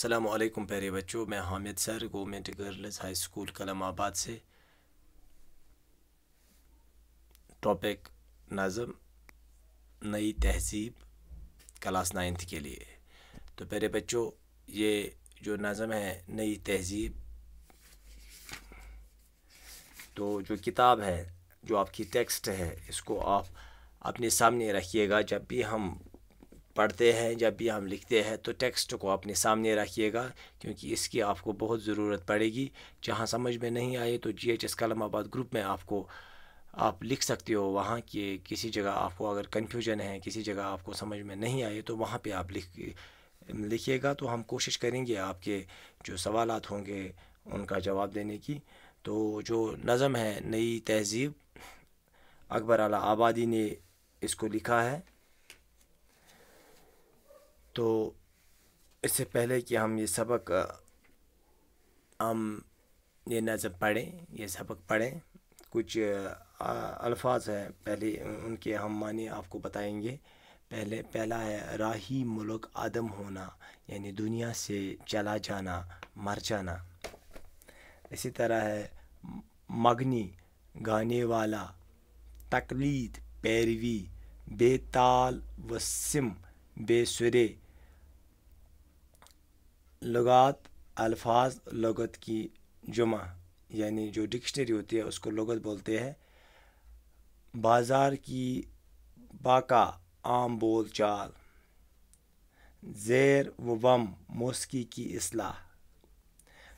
السلام علیکم پیارے بچوں، میں حامد سر گورنمنٹ گرلز ہائی اسکول کلم آباد سے۔ ٹاپک نظم نئی تہذیب کلاس 9 کے لیے۔ تو پیارے بچوں، یہ جو نظم ہے نئی تہذیب، تو جو کتاب ہے، جو آپ کی ٹیکسٹ ہے، اس کو آپ اپنے سامنے رکھیے گا۔ جب بھی ہم پڑھتے ہیں، جب بھی ہم لکھتے ہیں، تو ٹیکسٹ کو اپنے سامنے رکھیے گا، کیونکہ اس کی آپ کو بہت ضرورت پڑے گی۔ جہاں سمجھ میں نہیں آئے تو GHS کلم آباد گروپ میں آپ لکھ سکتے ہو۔ وہاں کے کسی جگہ آپ کو اگر کنفیوژن ہے، کسی جگہ آپ کو سمجھ میں نہیں آئے، تو وہاں پہ آپ لکھیے گا، تو ہم کوشش کریں گے آپ کے جو سوالات ہوں گے ان کا جواب دینے کی۔ تو جو نظم ہے نئی تہذیب، اکبر اعلیٰ آبادی نے اس کو لکھا ہے۔ تو اس سے پہلے کہ ہم یہ نظم پڑھیں، یہ سبق پڑھیں، کچھ الفاظ ہیں، پہلے ان کے ہم معنی آپ کو بتائیں گے۔ پہلا ہے راہی ملک عدم ہونا، یعنی دنیا سے چلا جانا، مر جانا۔ اسی طرح ہے مغنی گانے والا، تقلید پیروی، بے تال و سم بے سرے۔ لغات الفاظ لغت کی جمع، یعنی جو ڈکشنری ہوتی ہے اس کو لغت بولتے ہیں۔ بازار کی باقا عام بول چال، زیر و بم موسیقی کی اصلاح۔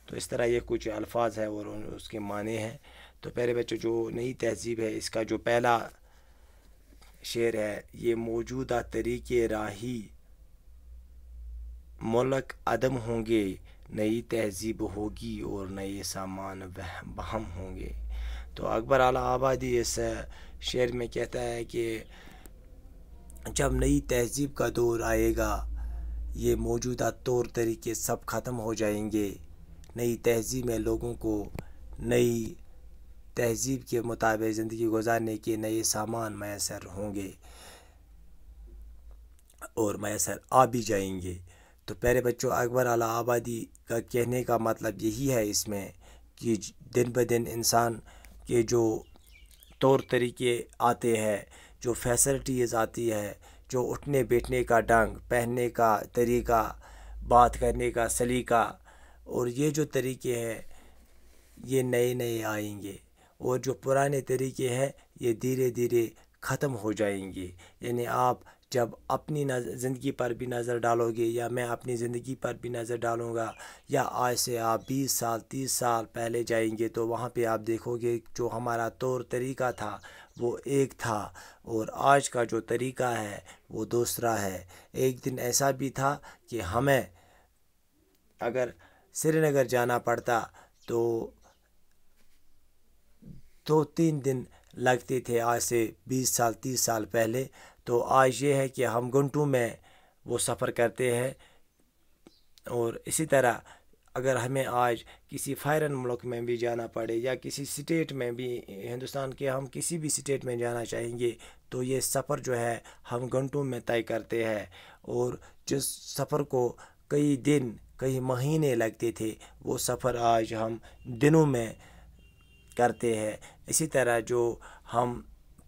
تو اس طرح یہ کچھ الفاظ ہیں اور اس کے معنی ہیں۔ تو پیارے بچوں، جو نئی تہذیب ہے، اس کا جو پہلا شعر ہے، یہ موجودہ طریقے راہی ملک عدم ہوں گے، نئی تہذیب ہوگی اور نئے سامان بہم ہوں گے۔ تو اکبر اعلیٰ آبادی اس شعر میں کہتا ہے کہ جب نئی تہذیب کا دور آئے گا، یہ موجودہ طور طریقے سب ختم ہو جائیں گے۔ نئی تہذیب میں لوگوں کو نئی تہذیب کے مطابق زندگی گزارنے کے نئے سامان میسر ہوں گے اور میسر آ بھی جائیں گے۔ تو پیارے بچوں، اکبر اعلیٰ آبادی کا کہنے کا مطلب یہی ہے اس میں کہ دن بدن انسان کے جو طور طریقے آتے ہیں، جو فیسلٹیز آتی ہے، جو اٹھنے بیٹھنے کا ڈھنگ، پہننے کا طریقہ، بات کرنے کا سلیقہ، اور یہ جو طریقے ہیں یہ نئے نئے آئیں گے، اور جو پرانے طریقے ہیں یہ دھیرے دھیرے ختم ہو جائیں گے۔ یعنی آپ جب اپنی زندگی پر بھی نظر ڈالو گے، یا میں اپنی زندگی پر بھی نظر ڈالوں گا، یا آج سے آپ 20 سال 30 سال پہلے جائیں گے، تو وہاں پہ آپ دیکھو گے جو ہمارا طور طریقہ تھا وہ ایک تھا، اور آج کا جو طریقہ ہے وہ دوسرا ہے۔ ایک دن ایسا بھی تھا کہ ہمیں اگر سری نگر جانا پڑتا تو 2-3 دن لگتے تھے، آج سے 20 سال 30 سال پہلے۔ تو آج یہ ہے کہ ہم گھنٹوں میں وہ سفر کرتے ہیں۔ اور اسی طرح اگر ہمیں آج کسی فارن ملک میں بھی جانا پڑے، یا کسی سٹیٹ میں بھی، ہندوستان کے ہم کسی بھی سٹیٹ میں جانا چاہیں گے، تو یہ سفر جو ہے ہم گھنٹوں میں طے کرتے ہیں، اور جس سفر کو کئی دن کئی مہینے لگتے تھے وہ سفر آج ہم دنوں میں کرتے ہیں۔ اسی طرح جو ہم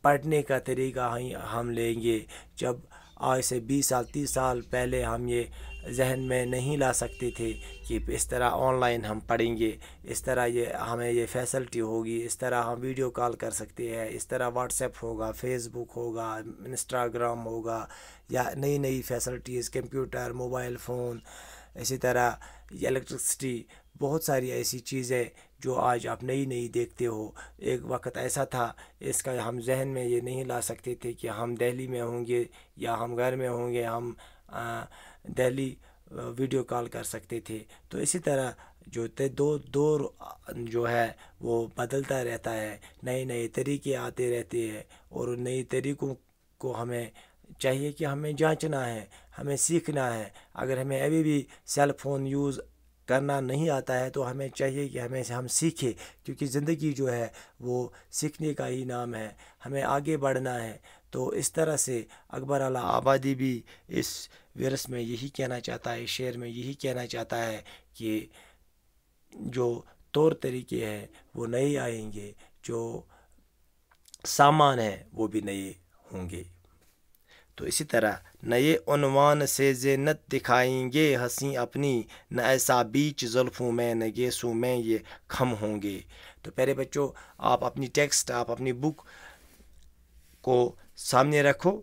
پڑھنے کا طریقہ ہم لیں گے، جب آج سے 20 سال 30 سال پہلے ہم یہ ذہن میں نہیں لا سکتے تھے کہ اس طرح آن لائن ہم پڑھیں گے، اس طرح ہمیں یہ فیسلٹی ہوگی، اس طرح ہم ویڈیو کال کر سکتے ہیں، اس طرح واٹس ایپ ہوگا، فیس بک ہوگا، انسٹاگرام ہوگا، یا نئی نئی فیسلٹیز، کمپیوٹر، موبائل فون، اسی طرح الیکٹرسٹی، بہت ساری ایسی چیزیں جو آج آپ نئی نئی دیکھتے ہو۔ ایک وقت ایسا تھا، اس کا ہم ذہن میں یہ نہیں لا سکتے تھے کہ ہم دہلی میں ہوں گے یا ہم گھر میں ہوں گے، ہم دہلی ویڈیو کال کر سکتے تھے۔ تو اسی طرح جو دور جو ہے وہ بدلتا رہتا ہے، نئے نئے طریقے آتے رہتے ہیں، اور نئے طریقوں کو ہمیں چاہیے کہ ہمیں جانچنا ہے، ہمیں سیکھنا ہے۔ اگر ہمیں ابھی بھی سیل فون یوز کرنا نہیں آتا ہے تو ہمیں چاہیے کہ ہم سیکھیں، کیونکہ زندگی جو ہے وہ سیکھنے کا ہی نام ہے، ہمیں آگے بڑھنا ہے۔ تو اس طرح سے اکبر اعلیٰ آبادی بھی اس ورث میں یہی کہنا چاہتا ہے، شعر میں یہی کہنا چاہتا ہے کہ جو طور طریقے ہیں وہ نئے آئیں گے، جو سامان ہیں وہ بھی نئے ہوں گے۔ تو اسی طرح نئے عنوان سے زینت دکھائیں گے حسین اپنی، نہ ایسا بیچ زلفوں میں نہ گیسوں میں یہ خم ہوں گے۔ تو پیارے بچوں، آپ اپنی ٹیکسٹ، آپ اپنی بک کو سامنے رکھو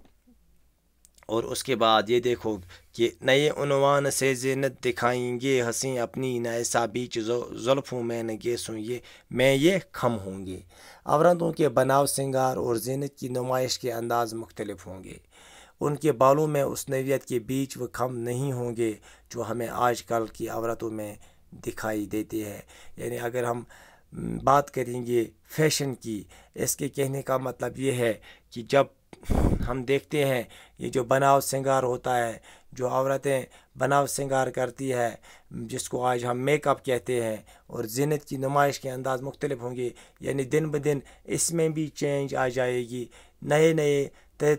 اور اس کے بعد یہ دیکھو کہ نئے عنوان سے زینت دکھائیں گے حسین اپنی، نہ ایسا بیچ زلفوں میں نہ گیسوں میں یہ خم ہوں گے۔ عورتوں کے بناؤ، سنگار اور زینت کی نمائش کے انداز مختلف ہوں گے۔ ان کے بالوں میں اس نوعیت کے بیچ و خم نہیں ہوں گے جو ہمیں آج کل کی عورتوں میں دکھائی دیتی ہے۔ یعنی اگر ہم بات کریں گے فیشن کی، اس کے کہنے کا مطلب یہ ہے کہ جب ہم دیکھتے ہیں یہ جو بناؤ سنگار ہوتا ہے، جو عورتیں بناؤ سنگار کرتی ہے، جس کو آج ہم میک اپ کہتے ہیں، اور زینت کی نمائش کے انداز مختلف ہوں گے، یعنی دن بدن اس میں بھی چینج آ جائے گی، نئے نئے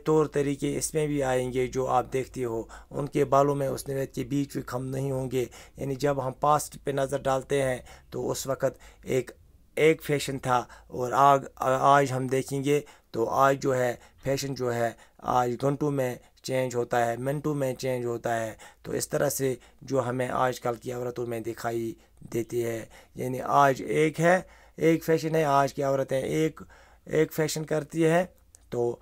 طور طریقے اس میں بھی آئیں گے جو آپ دیکھتے ہو۔ ان کے بالوں میں اس نوعیت کے بیچ بھی خم نہیں ہوں گے۔ یعنی جب ہم پاسٹ پہ نظر ڈالتے ہیں تو اس وقت ایک فیشن تھا، اور آج ہم دیکھیں گے تو آج جو ہے فیشن جو ہے آج گھنٹوں میں چینج ہوتا ہے، منٹوں میں چینج ہوتا ہے۔ تو اس طرح سے جو ہمیں آج کل کی عورتوں میں دکھائی دیتی ہے، یعنی آج ایک فیشن ہے، آج کی عورتیں ایک فیشن کرتی ہے، تو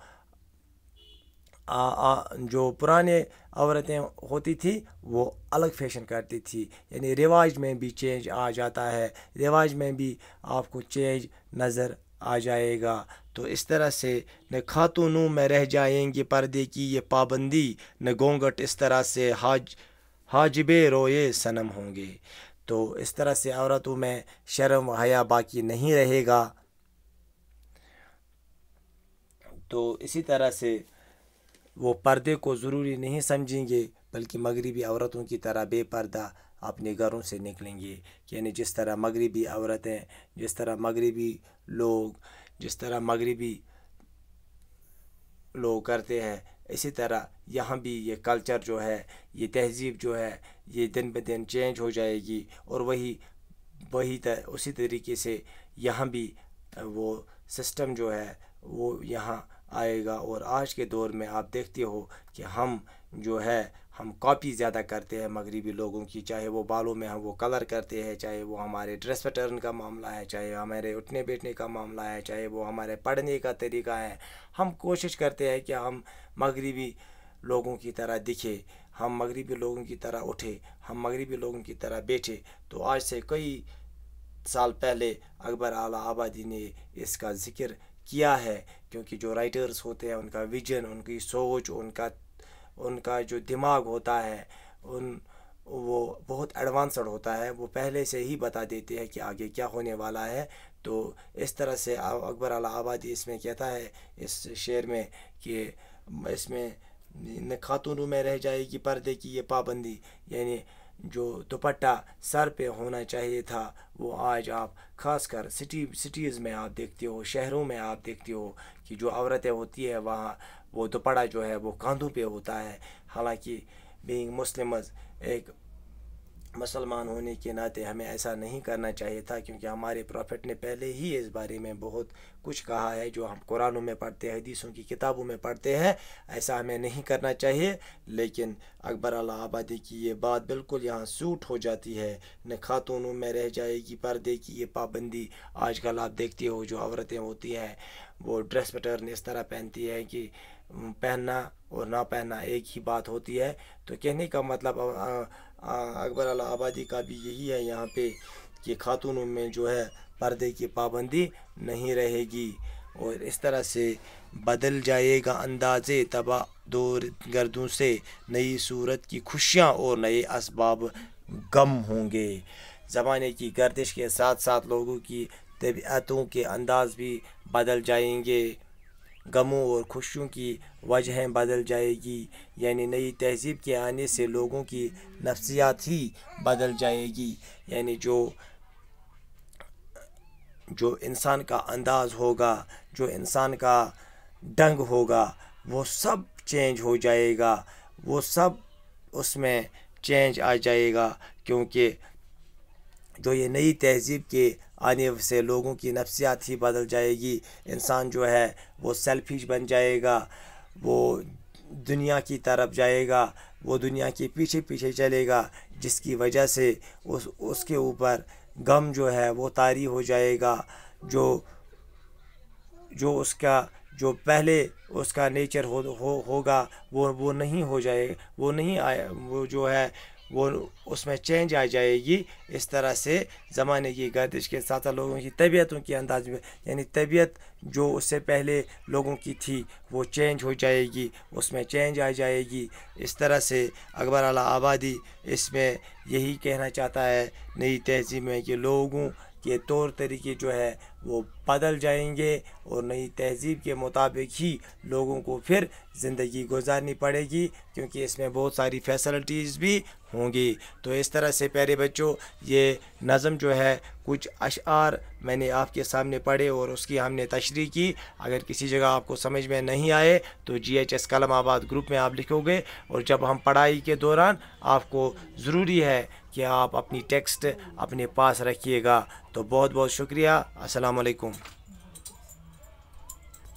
جو پرانے عورتیں ہوتی تھی وہ الگ فیشن کرتی تھی۔ یعنی رواج میں بھی چینج آ جاتا ہے، رواج میں بھی آپ کو چینج نظر آ جائے گا۔ تو اس طرح سے نہ خاتونوں میں رہ جائیں گے پردے کی یہ پابندی، نہ گھونگھٹ اس طرح سے حاجب روئے صنم ہوں گے۔ تو اس طرح سے عورتوں میں شرم و حیا باقی نہیں رہے گا۔ تو اسی طرح سے وہ پردے کو ضروری نہیں سمجھیں گے، بلکہ مغربی عورتوں کی طرح بے پردہ اپنے گھروں سے نکلیں گے۔ یعنی جس طرح مغربی عورتیں، جس طرح مغربی لوگ کرتے ہیں، اسی طرح یہاں بھی یہ کلچر جو ہے، یہ تہذیب جو ہے، یہ دن بدن چینج ہو جائے گی، اور اسی طریقے سے یہاں بھی وہ سسٹم جو ہے وہ یہاں آئے گا۔ اور آج کے دور میں آپ دیکھتے ہو کہ ہم کاپی زیادہ کرتے ہیں مغربی لوگوں کی، چاہے وہ بالوں میں ہم وہ کلر کرتے ہیں، چاہے وہ ہمارے ڈریس پیٹرن کا معاملہ ہے، چاہے ہمارے اٹھنے بیٹھنے کا معاملہ ہے، چاہے وہ ہمارے پڑھنے کا طریقہ ہے۔ ہم کوشش کرتے ہیں کہ ہم مغربی لوگوں کی طرح دکھے، ہم مغربی لوگوں کی طرح اٹھے، ہم مغربی لوگوں کی طرح بیٹھے۔ تو آج سے کئی سال پہلے اکبر اعلیٰ آبادی نے اس کا ذکر کیا ہے، کیونکہ جو رائٹرز ہوتے ہیں ان کا ویژن، ان کی سوچ، ان کا جو دماغ ہوتا ہے وہ بہت ایڈوانسڈ ہوتا ہے، وہ پہلے سے ہی بتا دیتے ہیں کہ آگے کیا ہونے والا ہے۔ تو اس طرح سے اکبر اعلیٰ آبادی اس میں کہتا ہے اس شعر میں کہ اس میں نہ خاتونوں میں رہ جائے گی پردے کی یہ پابندی، یعنی جو دوپٹہ سر پہ ہونا چاہیے تھا وہ آج آپ خاص کر سٹیز میں آپ دیکھتے ہو، شہروں میں آپ دیکھتے ہو کہ جو عورتیں ہوتی ہیں وہاں وہ دوپٹہ جو ہے وہ کاندھوں پہ ہوتا ہے۔ حالانکہ بینگ مسلمز، ایک مسلمان ہونے کے ناطے ہمیں ایسا نہیں کرنا چاہیے تھا، کیونکہ ہمارے پروفٹ نے پہلے ہی اس بارے میں بہت کچھ کہا ہے جو ہم قرآنوں میں پڑھتے ہیں، حدیثوں کی کتابوں میں پڑھتے ہیں۔ ایسا ہمیں نہیں کرنا چاہیے، لیکن اکبر اعلیٰ آبادی کی یہ بات بالکل یہاں سوٹ ہو جاتی ہے۔ نہ خاتونوں میں رہ جائے گی پردے کی یہ پابندی۔ آج کل آپ دیکھتے ہو جو عورتیں ہوتی ہیں وہ ڈریس پیٹرن اس طرح پہنتی ہے کہ پہننا اور نہ پہننا ایک ہی بات ہوتی ہے۔ تو کہنے کا مطلب اکبر اعلیٰ آبادی کا بھی یہی ہے یہاں پہ کہ خاتونوں میں جو ہے پردے کی پابندی نہیں رہے گی، اور اس طرح سے بدل جائے گا انداز تباہ دور گردوں سے، نئی صورت کی خوشیاں اور نئے اسباب غم ہوں گے۔ زمانے کی گردش کے ساتھ ساتھ لوگوں کی طبیعتوں کے انداز بھی بدل جائیں گے، غموں اور خوشیوں کی وجہیں بدل جائے گی۔ یعنی نئی تہذیب کے آنے سے لوگوں کی نفسیات ہی بدل جائے گی۔ یعنی جو انسان کا انداز ہوگا، جو انسان کا ڈنگ ہوگا، وہ سب چینج ہو جائے گا، وہ سب اس میں چینج آ جائے گا، کیونکہ جو یہ نئی تہذیب کے آنے سے لوگوں کی نفسیات ہی بدل جائے گی۔ انسان جو ہے وہ سیلفش بن جائے گا، وہ دنیا کی طرف جائے گا، وہ دنیا کے پیچھے پیچھے چلے گا، جس کی وجہ سے اس کے اوپر غم جو ہے وہ طاری ہو جائے گا۔ جو اس کا جو پہلے اس کا نیچر ہوگا وہ نہیں ہو جائے، وہ نہیں آئے، وہ جو ہے وہ اس میں چینج آ جائے گی۔ اس طرح سے زمانے کی گردش کے ساتھ لوگوں کی طبیعتوں کے انداز میں، یعنی طبیعت جو اس سے پہلے لوگوں کی تھی وہ چینج ہو جائے گی، اس میں چینج آ جائے گی۔ اس طرح سے اکبر اعلی آبادی اس میں یہی کہنا چاہتا ہے نئی تہذیب میں کہ لوگوں کے طور طریقے جو ہے وہ بدل جائیں گے، اور نئی تہذیب کے مطابق ہی لوگوں کو پھر زندگی گزارنی پڑے گی، کیونکہ اس میں بہت ساری فیسلٹیز بھی ہوں گی۔ تو اس طرح سے پیارے بچوں، یہ نظم جو ہے کچھ اشعار میں نے آپ کے سامنے پڑھے اور اس کی ہم نے تشریح کی۔ اگر کسی جگہ آپ کو سمجھ میں نہیں آئے تو GHS کلام آباد گروپ میں آپ لکھو گے، اور جب ہم پڑھائی کے دوران آپ کو ضروری ہے کہ آپ اپنی ٹیکسٹ اپنے پاس رکھیے گا۔ تو بہت بہت شکریہ، السلام علیکم۔